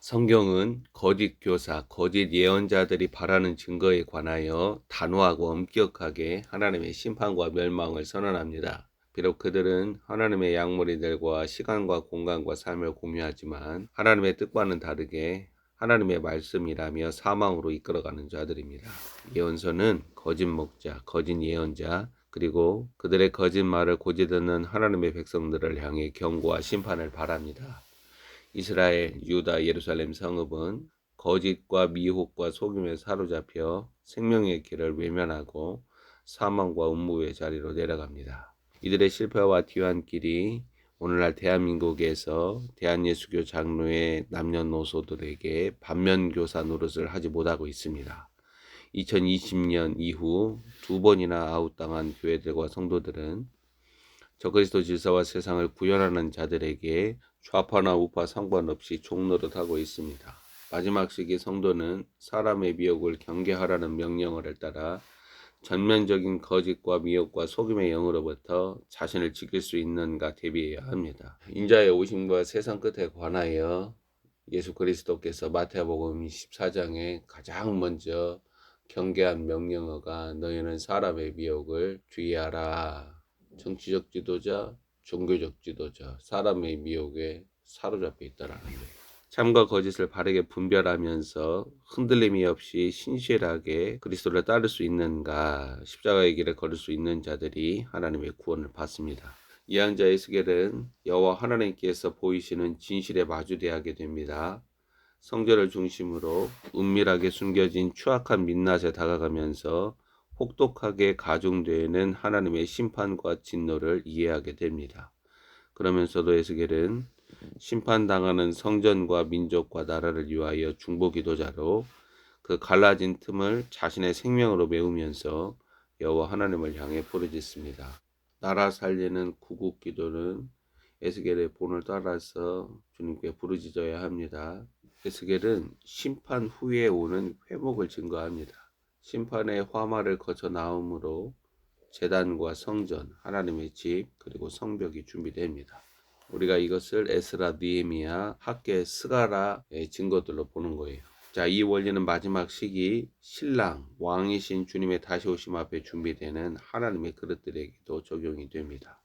성경은 거짓 교사, 거짓 예언자들이 바라는 증거에 관하여 단호하고 엄격하게 하나님의 심판과 멸망을 선언합니다. 비록 그들은 하나님의 약물이들과 시간과 공간과 삶을 공유하지만 하나님의 뜻과는 다르게 하나님의 말씀이라며 사망으로 이끌어가는 자들입니다. 예언서는 거짓 목자, 거짓 예언자, 그리고 그들의 거짓말을 고지 듣는 하나님의 백성들을 향해 경고와 심판을 바랍니다. 이스라엘, 유다, 예루살렘 성읍은 거짓과 미혹과 속임에 사로잡혀 생명의 길을 외면하고 사망과 음부의 자리로 내려갑니다. 이들의 실패와 뒤안길이 오늘날 대한민국에서 대한예수교 장로의 남녀노소들에게 반면교사 노릇을 하지 못하고 있습니다. 2020년 이후 2번이나 아웃당한 교회들과 성도들은 적그리스도 질서와 세상을 구현하는 자들에게 좌파나 우파 상관없이 종노릇하고 있습니다. 마지막 시기 성도는 사람의 미혹을 경계하라는 명령어를 따라 전면적인 거짓과 미혹과 속임의 영으로부터 자신을 지킬 수 있는가 대비해야 합니다. 인자의 오심과 세상 끝에 관하여 예수 그리스도께서 마태복음 24장에 가장 먼저 경계한 명령어가 너희는 사람의 미혹을 주의하라. 정치적 지도자, 종교적 지도자, 사람의 미혹에 사로잡혀 있다라는 거예요. 참과 거짓을 바르게 분별하면서 흔들림이 없이 신실하게 그리스도를 따를 수 있는가, 십자가의 길을 걸을 수 있는 자들이 하나님의 구원을 받습니다. 예언자 에스겔은 여호와 하나님께서 보이시는 진실에 마주대하게 됩니다. 성전을 중심으로 은밀하게 숨겨진 추악한 민낯에 다가가면서 혹독하게 가중되는 하나님의 심판과 진노를 이해하게 됩니다. 그러면서도 에스겔은 심판당하는 성전과 민족과 나라를 위하여 중보기도자로 그 갈라진 틈을 자신의 생명으로 메우면서 여호와 하나님을 향해 부르짖습니다. 나라 살리는 구국기도는 에스겔의 본을 따라서 주님께 부르짖어야 합니다. 에스겔은 심판 후에 오는 회복을 증거합니다. 심판의 화마를 거쳐 나옴으로 제단과 성전, 하나님의 집, 그리고 성벽이 준비됩니다. 우리가 이것을 에스라, 느헤미야, 학개, 스가라의 증거들로 보는 거예요. 자, 이 원리는 마지막 시기 신랑, 왕이신 주님의 다시 오심 앞에 준비되는 하나님의 그릇들에게도 적용이 됩니다.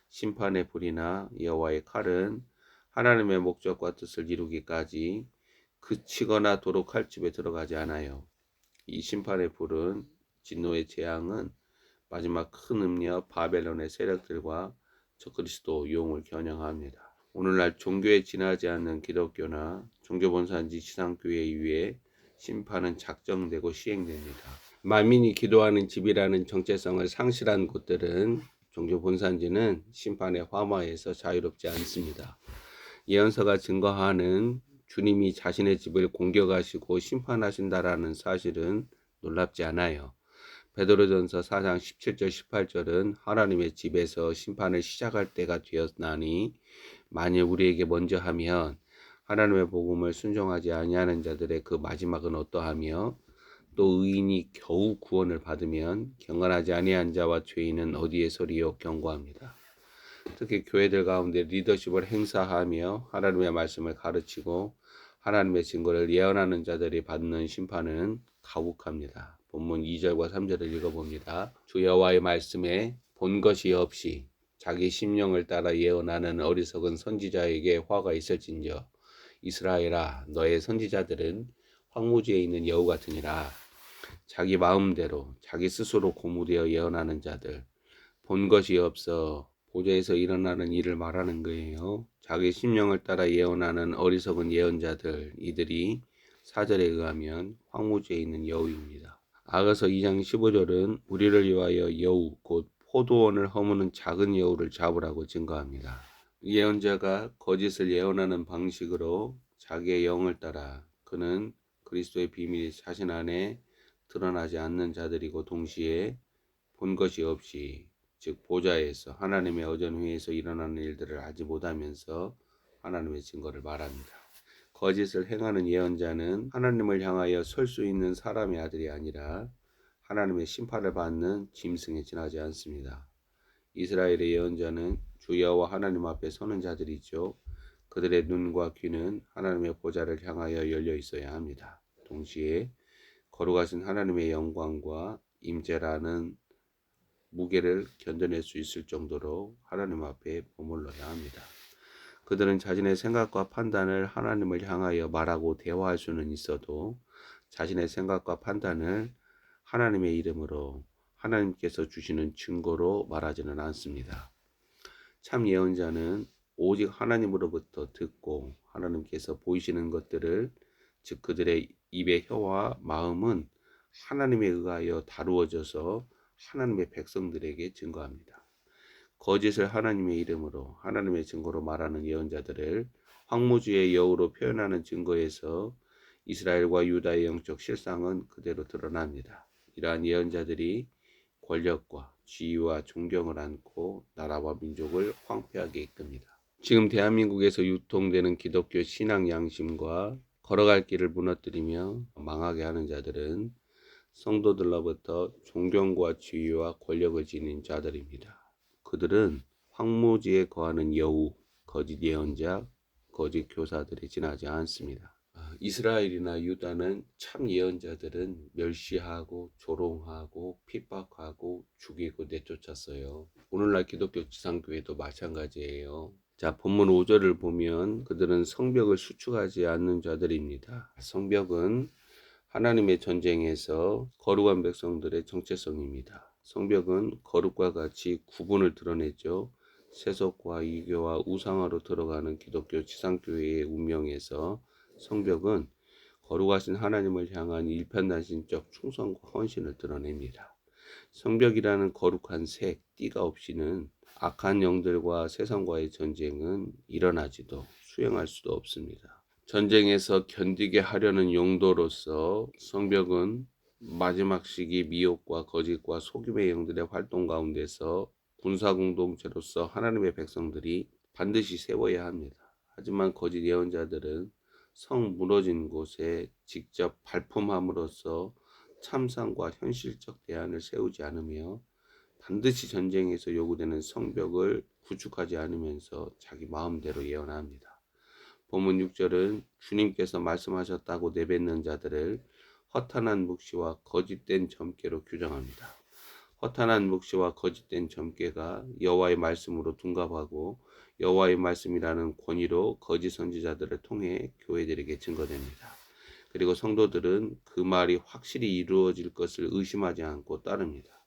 심판의 불이나 여호와의 칼은 하나님의 목적과 뜻을 이루기까지 그치거나 도로 칼집에 들어가지 않아요. 이 심판의 불은, 진노의 재앙은 마지막 큰 음녀 바벨론의 세력들과 적그리스도 용을 겨냥합니다. 오늘날 종교에 지나지 않는 기독교나 종교본산지 지상교회 위에 심판은 작정되고 시행됩니다. 만민이 기도하는 집이라는 정체성을 상실한 곳들은 종교본산지는 심판의 화마에서 자유롭지 않습니다. 예언서가 증거하는 주님이 자신의 집을 공격하시고 심판하신다라는 사실은 놀랍지 않아요. 베드로전서 4장 17절 18절은 하나님의 집에서 심판을 시작할 때가 되었나니 만일 우리에게 먼저 하면 하나님의 복음을 순종하지 아니하는 자들의 그 마지막은 어떠하며 또 의인이 겨우 구원을 받으면 경건하지 아니한 자와 죄인은 어디에 서리요 경고합니다. 특히 교회들 가운데 리더십을 행사하며 하나님의 말씀을 가르치고 하나님의 증거를 예언하는 자들이 받는 심판은 가혹합니다. 본문 2절과 3절을 읽어봅니다. 주 여호와의 말씀에 본 것이 없이 자기 심령을 따라 예언하는 어리석은 선지자에게 화가 있을진저 이스라엘아 너의 선지자들은 황무지에 있는 여우 같으니라. 자기 마음대로 자기 스스로 고무되어 예언하는 자들, 본 것이 없어 보좌에서 일어나는 일을 말하는 거예요. 자기 심령을 따라 예언하는 어리석은 예언자들, 이들이 4절에 의하면 황무지에 있는 여우입니다. 아가서 2장 15절은 우리를 위하여 여우 곧 포도원을 허무는 작은 여우를 잡으라고 증거합니다. 예언자가 거짓을 예언하는 방식으로 자기의 영을 따라 그는 그리스도의 비밀이 자신 안에 드러나지 않는 자들이고 동시에 본 것이 없이 즉 보좌에서 하나님의 어전회에서 일어나는 일들을 하지 못하면서 하나님의 증거를 말합니다. 거짓을 행하는 예언자는 하나님을 향하여 설 수 있는 사람의 아들이 아니라 하나님의 심판을 받는 짐승에 지나지 않습니다. 이스라엘의 예언자는 주 여호와 하나님 앞에 서는 자들이죠. 그들의 눈과 귀는 하나님의 보좌를 향하여 열려 있어야 합니다. 동시에 거룩하신 하나님의 영광과 임재라는 무게를 견뎌낼 수 있을 정도로 하나님 앞에 머물러야 합니다. 그들은 자신의 생각과 판단을 하나님을 향하여 말하고 대화할 수는 있어도 자신의 생각과 판단을 하나님의 이름으로 하나님께서 주시는 증거로 말하지는 않습니다. 참 예언자는 오직 하나님으로부터 듣고 하나님께서 보이시는 것들을, 즉 그들의 입의 혀와 마음은 하나님에 의하여 다루어져서 하나님의 백성들에게 증거합니다. 거짓을 하나님의 이름으로 하나님의 증거로 말하는 예언자들을 황무지의 여우로 표현하는 증거에서 이스라엘과 유다의 영적 실상은 그대로 드러납니다. 이러한 예언자들이 권력과 지위와 존경을 안고 나라와 민족을 황폐하게 이끕니다. 지금 대한민국에서 유통되는 기독교 신앙 양심과 걸어갈 길을 무너뜨리며 망하게 하는 자들은 성도들로부터 존경과 지위와 권력을 지닌 자들입니다. 그들은 황무지에 거하는 여우, 거짓 예언자, 거짓 교사들이 지나지 않습니다. 이스라엘이나 유다는 참 예언자들은 멸시하고 조롱하고 핍박하고 죽이고 내쫓았어요. 오늘날 기독교 지상교회도 마찬가지예요. 자, 본문 5절을 보면 그들은 성벽을 수축하지 않는 자들입니다. 성벽은 하나님의 전쟁에서 거룩한 백성들의 정체성입니다. 성벽은 거룩과 같이 구분을 드러내죠. 세속과 이교와 우상화로 들어가는 기독교 지상교회의 운명에서 성벽은 거룩하신 하나님을 향한 일편단심적 충성과 헌신을 드러냅니다. 성벽이라는 거룩한 색, 띠가 없이는 악한 영들과 세상과의 전쟁은 일어나지도 수행할 수도 없습니다. 전쟁에서 견디게 하려는 용도로서 성벽은 마지막 시기 미혹과 거짓과 속임의 영들의 활동 가운데서 군사공동체로서 하나님의 백성들이 반드시 세워야 합니다. 하지만 거짓 예언자들은 성 무너진 곳에 직접 발품함으로써 참상과 현실적 대안을 세우지 않으며 반드시 전쟁에서 요구되는 성벽을 구축하지 않으면서 자기 마음대로 예언합니다. 본문 6절은 주님께서 말씀하셨다고 내뱉는 자들을 허탄한 묵시와 거짓된 점괘로 규정합니다. 허탄한 묵시와 거짓된 점괘가 여호와의 말씀으로 둔갑하고 여호와의 말씀이라는 권위로 거짓 선지자들을 통해 교회들에게 증거됩니다. 그리고 성도들은 그 말이 확실히 이루어질 것을 의심하지 않고 따릅니다.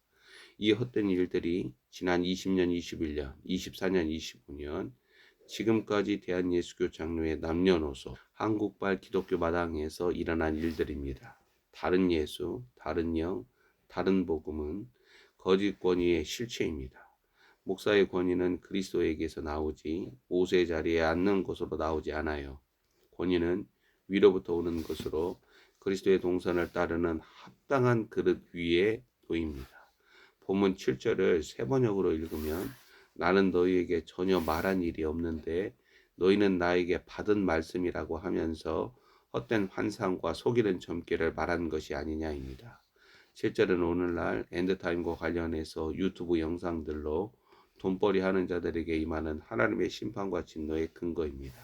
이 헛된 일들이 지난 20년, 21년, 24년, 25년 지금까지 대한예수교 장로의 남녀노소, 한국발 기독교 마당에서 일어난 일들입니다. 다른 예수, 다른 영, 다른 복음은 거짓 권위의 실체입니다. 목사의 권위는 그리스도에게서 나오지 모세의 자리에 앉는 것으로 나오지 않아요. 권위는 위로부터 오는 것으로 그리스도의 동선을 따르는 합당한 그릇 위에 놓입니다. 본문 7절을 세 번역으로 읽으면 나는 너희에게 전혀 말한 일이 없는데 너희는 나에게 받은 말씀이라고 하면서 헛된 환상과 속이는 점괘를 말한 것이 아니냐입니다. 7절은 오늘날 엔드타임과 관련해서 유튜브 영상들로 돈벌이 하는 자들에게 임하는 하나님의 심판과 진노의 근거입니다.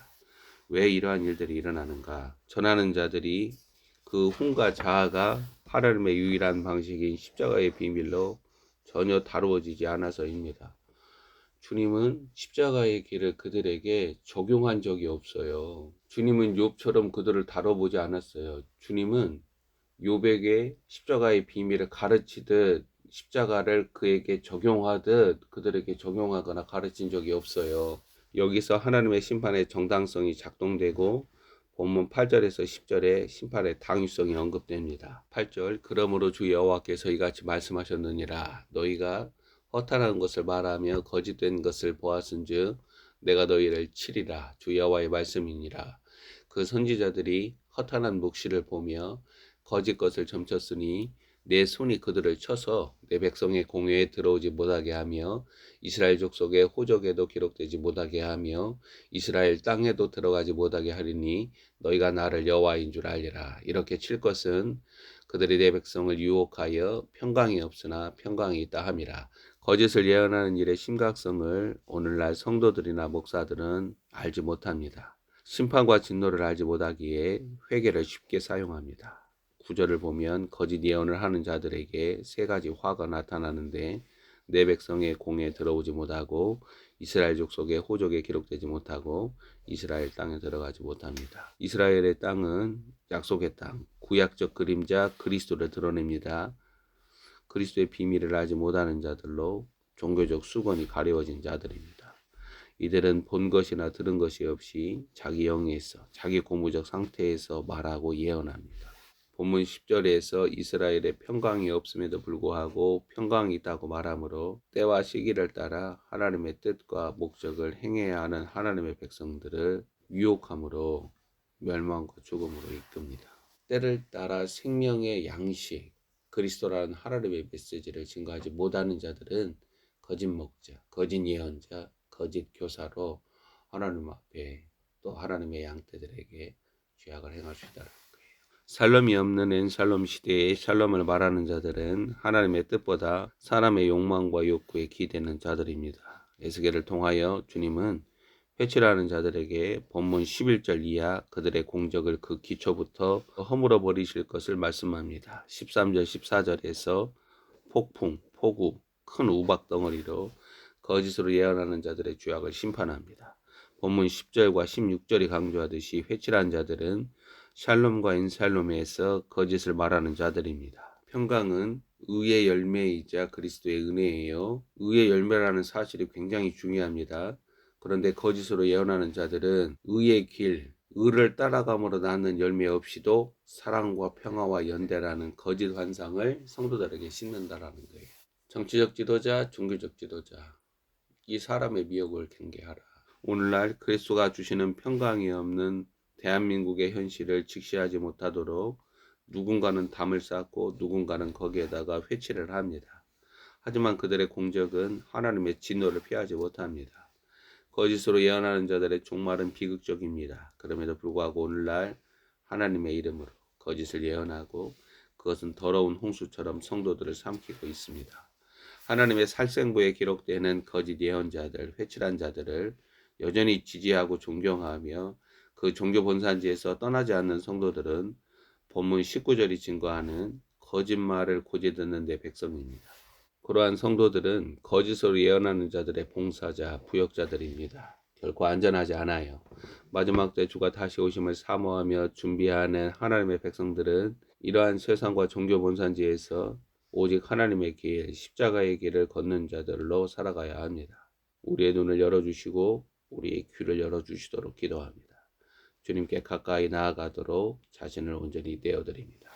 왜 이러한 일들이 일어나는가? 전하는 자들이 그 혼과 자아가 하나님의 유일한 방식인 십자가의 비밀로 전혀 다루어지지 않아서입니다. 주님은 십자가의 길을 그들에게 적용한 적이 없어요. 주님은 욥처럼 그들을 다뤄보지 않았어요. 주님은 욥에게 십자가의 비밀을 가르치듯 십자가를 그에게 적용하듯 그들에게 적용하거나 가르친 적이 없어요. 여기서 하나님의 심판의 정당성이 작동되고 본문 8절에서 10절에 심판의 당위성이 언급됩니다. 8절 그러므로 주 여호와께서 이같이 말씀하셨느니라 너희가 허탄한 것을 말하며 거짓된 것을 보았은즉 내가 너희를 치리라 주 여호와의 말씀이니라. 그 선지자들이 허탄한 묵시를 보며 거짓 것을 점쳤으니 내 손이 그들을 쳐서 내 백성의 공회에 들어오지 못하게 하며 이스라엘 족속의 호적에도 기록되지 못하게 하며 이스라엘 땅에도 들어가지 못하게 하리니 너희가 나를 여호와인 줄 알리라. 이렇게 칠 것은 그들이 내 백성을 유혹하여 평강이 없으나 평강이 있다 함이라. 거짓을 예언하는 일의 심각성을 오늘날 성도들이나 목사들은 알지 못합니다. 심판과 진노를 알지 못하기에 회개를 쉽게 사용합니다. 구절을 보면 거짓 예언을 하는 자들에게 세 가지 화가 나타나는데 내 백성의 공에 들어오지 못하고 이스라엘 족속의 호족에 기록되지 못하고 이스라엘 땅에 들어가지 못합니다. 이스라엘의 땅은 약속의 땅, 구약적 그림자 그리스도를 드러냅니다. 그리스도의 비밀을 알지 못하는 자들로 종교적 수건이 가려워진 자들입니다. 이들은 본 것이나 들은 것이 없이 자기 영에서 자기 고무적 상태에서 말하고 예언합니다. 본문 10절에서 이스라엘의 평강이 없음에도 불구하고 평강이 있다고 말하므로 때와 시기를 따라 하나님의 뜻과 목적을 행해야 하는 하나님의 백성들을 유혹함으로 멸망과 죽음으로 이끕니다. 때를 따라 생명의 양식, 그리스도라는 하나님의 메시지를 증거하지 못하는 자들은 거짓 목자, 거짓 예언자, 거짓 교사로 하나님 앞에 또 하나님의 양떼들에게 죄악을 행할 수 있다는 거예요. 샬롬이 없는 엔샬롬 시대에 샬롬을 말하는 자들은 하나님의 뜻보다 사람의 욕망과 욕구에 기대는 자들입니다. 에스겔을 통하여 주님은 회칠하는 자들에게 본문 11절 이하 그들의 공적을 그 기초부터 허물어 버리실 것을 말씀합니다. 13절 14절에서 폭풍, 폭우, 큰 우박 덩어리로 거짓으로 예언하는 자들의 죄악을 심판합니다. 본문 10절과 16절이 강조하듯이 회칠한 자들은 샬롬과 인샬롬에서 거짓을 말하는 자들입니다. 평강은 의의 열매이자 그리스도의 은혜예요. 의의 열매라는 사실이 굉장히 중요합니다. 그런데 거짓으로 예언하는 자들은 의의 길, 의를 따라감으로 낳는 열매 없이도 사랑과 평화와 연대라는 거짓 환상을 성도들에게 심는다라는 거예요. 정치적 지도자, 종교적 지도자, 이 사람의 미혹을 경계하라. 오늘날 그리스도가 주시는 평강이 없는 대한민국의 현실을 직시하지 못하도록 누군가는 담을 쌓고 누군가는 거기에다가 회치를 합니다. 하지만 그들의 공적은 하나님의 진노를 피하지 못합니다. 거짓으로 예언하는 자들의 종말은 비극적입니다. 그럼에도 불구하고 오늘날 하나님의 이름으로 거짓을 예언하고 그것은 더러운 홍수처럼 성도들을 삼키고 있습니다. 하나님의 살생부에 기록되는 거짓 예언자들, 회칠한 자들을 여전히 지지하고 존경하며 그 종교 본산지에서 떠나지 않는 성도들은 본문 19절이 증거하는 거짓말을 고지 듣는 내 백성입니다. 그러한 성도들은 거짓으로 예언하는 자들의 봉사자, 부역자들입니다. 결코 안전하지 않아요. 마지막 때 주가 다시 오심을 사모하며 준비하는 하나님의 백성들은 이러한 세상과 종교 본산지에서 오직 하나님의 길, 십자가의 길을 걷는 자들로 살아가야 합니다. 우리의 눈을 열어주시고 우리의 귀를 열어주시도록 기도합니다. 주님께 가까이 나아가도록 자신을 온전히 내어드립니다.